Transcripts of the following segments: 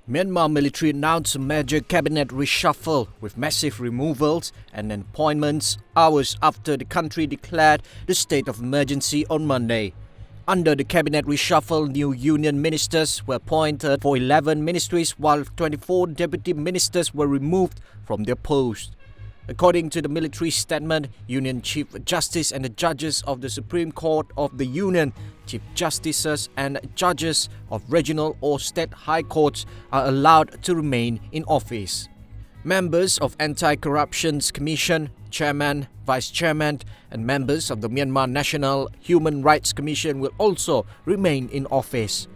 Myanmar military announced a major cabinet reshuffle with massive removals and appointments hours after the country declared the state of emergency on Monday. Under the cabinet reshuffle, new union ministers were appointed for 11 ministries while 24 deputy ministers were removed from their posts. According to the military statement, Union Chief Justice and the judges of the Supreme Court of the Union, Chief Justices and judges of regional or state high courts are allowed to remain in office. Members of Anti-Corruption Commission, Chairman, Vice Chairman and members of the Myanmar National Human Rights Commission will also remain in office.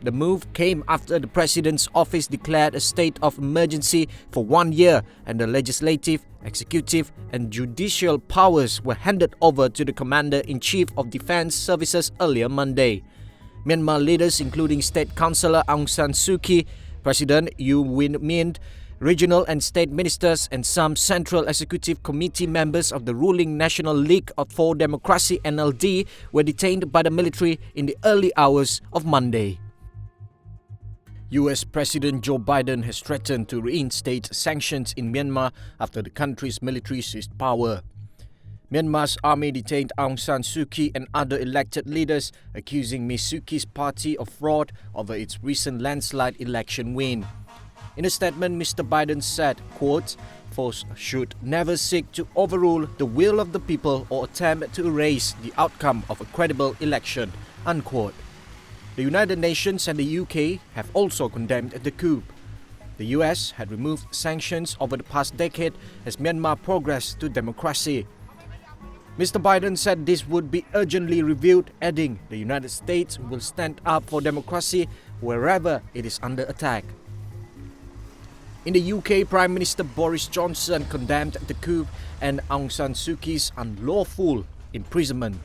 The move came after the President's office declared a state of emergency for 1 year and the legislative, executive and judicial powers were handed over to the Commander-in-Chief of Defense Services earlier Monday. Myanmar leaders including State Councillor Aung San Suu Kyi, President U Win Mint, regional and state ministers and some Central Executive Committee members of the ruling National League for Democracy NLD were detained by the military in the early hours of Monday. US President Joe Biden has threatened to reinstate sanctions in Myanmar after the country's military seized power. Myanmar's army detained Aung San Suu Kyi and other elected leaders, accusing Ms. Suu Kyi's party of fraud over its recent landslide election win. In a statement, Mr. Biden said, quote, "Force should never seek to overrule the will of the people or attempt to erase the outcome of a credible election," unquote. The United Nations and the UK have also condemned the coup. The US had removed sanctions over the past decade as Myanmar progressed to democracy. Mr. Biden said this would be urgently reviewed, adding the United States will stand up for democracy wherever it is under attack. In the UK, Prime Minister Boris Johnson condemned the coup and Aung San Suu Kyi's unlawful imprisonment.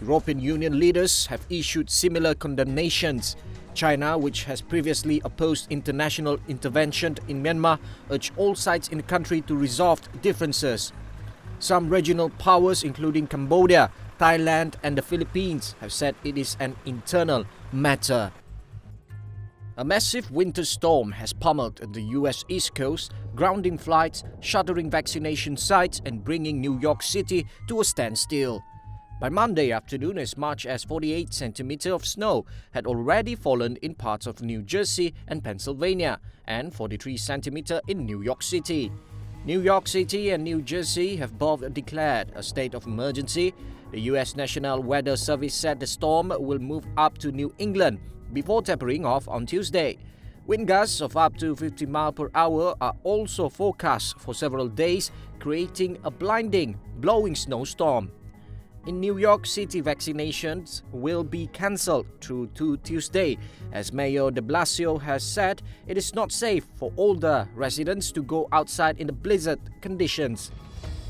European Union leaders have issued similar condemnations. China, which has previously opposed international intervention in Myanmar, urged all sides in the country to resolve differences. Some regional powers, including Cambodia, Thailand and the Philippines, have said it is an internal matter. A massive winter storm has pummeled the US East Coast, grounding flights, shuttering vaccination sites and bringing New York City to a standstill. By Monday afternoon, as much as 48 centimeters of snow had already fallen in parts of New Jersey and Pennsylvania, and 43 centimeters in New York City. New York City and New Jersey have both declared a state of emergency. The U.S. National Weather Service said the storm will move up to New England before tapering off on Tuesday. Wind gusts of up to 50 miles per hour are also forecast for several days, creating a blinding, blowing snowstorm. In New York City, vaccinations will be cancelled through to Tuesday, as Mayor de Blasio has said it is not safe for older residents to go outside in the blizzard conditions.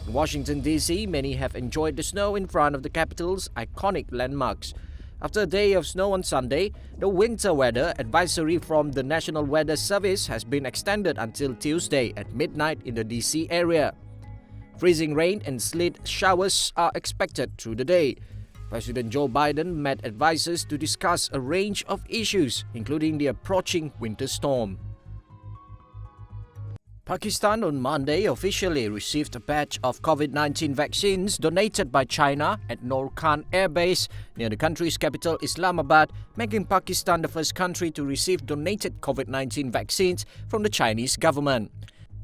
In Washington, D.C., many have enjoyed the snow in front of the capital's iconic landmarks. After a day of snow on Sunday, the winter weather advisory from the National Weather Service has been extended until Tuesday at midnight in the D.C. area. Freezing rain and sleet showers are expected through the day. President Joe Biden met advisors to discuss a range of issues, including the approaching winter storm. Pakistan on Monday officially received a batch of COVID-19 vaccines donated by China at Nor Khan Air Base near the country's capital Islamabad, making Pakistan the first country to receive donated COVID-19 vaccines from the Chinese government.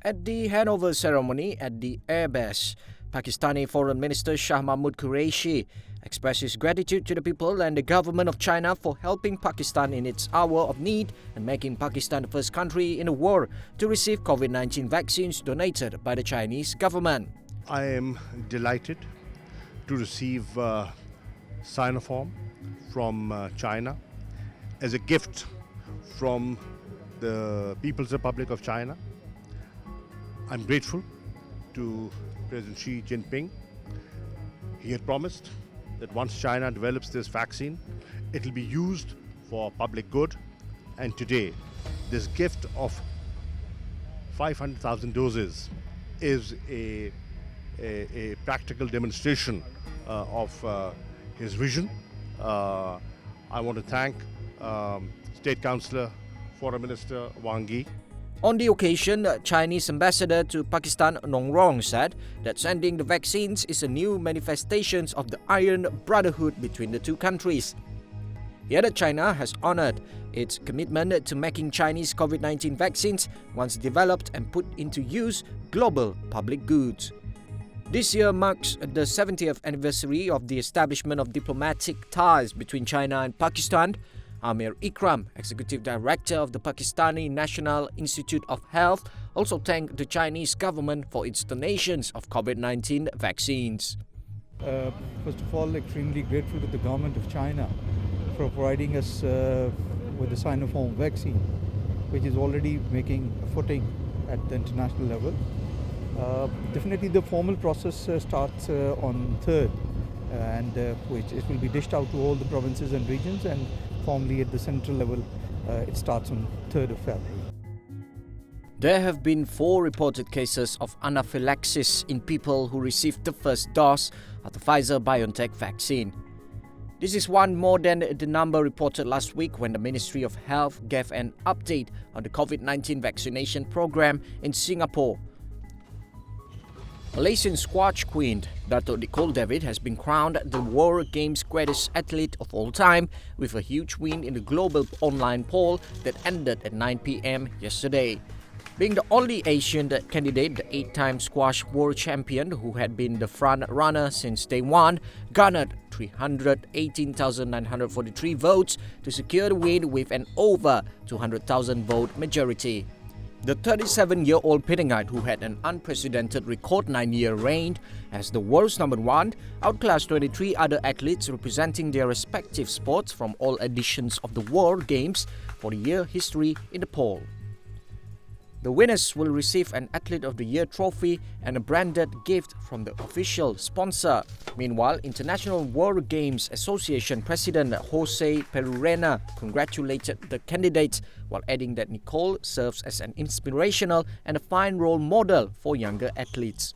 At the handover ceremony at the airbase, Pakistani Foreign Minister Shah Mahmood Qureshi expressed his gratitude to the people and the government of China for helping Pakistan in its hour of need and making Pakistan the first country in the world to receive COVID-19 vaccines donated by the Chinese government. I am delighted to receive Sinopharm from China as a gift from the People's Republic of China. I'm grateful to President Xi Jinping. He had promised that once China develops this vaccine, it will be used for public good. And today, this gift of 500,000 doses is a practical demonstration of his vision. I want to thank State Councillor Foreign Minister Wang Yi. On the occasion, Chinese ambassador to Pakistan Nong Rong said that sending the vaccines is a new manifestation of the Iron Brotherhood between the two countries. He added China has honored its commitment to making Chinese COVID-19 vaccines, once developed and put into use, global public goods. This year marks the 70th anniversary of the establishment of diplomatic ties between China and Pakistan. Amir Ikram, Executive Director of the Pakistani National Institute of Health, also thanked the Chinese government for its donations of COVID-19 vaccines. First of all, extremely grateful to the government of China for providing us with the Sinopharm vaccine, which is already making a footing at the international level. Definitely the formal process starts on 3rd, and which it will be dished out to all the provinces and regions, and formally at the central level it starts on 3rd of February. There have been 4 reported cases of anaphylaxis in people who received the first dose of the Pfizer-BioNTech vaccine. This is one more than the number reported last week when the Ministry of Health gave an update on the COVID-19 vaccination program in Singapore. Malaysian squash queen Dato' Nicole David has been crowned the World Games greatest athlete of all time with a huge win in the global online poll that ended at 9 p.m. yesterday. Being the only Asian candidate, the 8-time squash world champion who had been the front runner since day one, garnered 318,943 votes to secure the win with an over 200,000 vote majority. The 37-year-old Penangite, who had an unprecedented record 9-year reign as the world's number 1, outclassed 23 other athletes representing their respective sports from all editions of the World Games for the year history in the poll. The winners will receive an Athlete of the Year trophy and a branded gift from the official sponsor. Meanwhile, International World Games Association President Jose Perurena congratulated the candidates while adding that Nicole serves as an inspirational and a fine role model for younger athletes.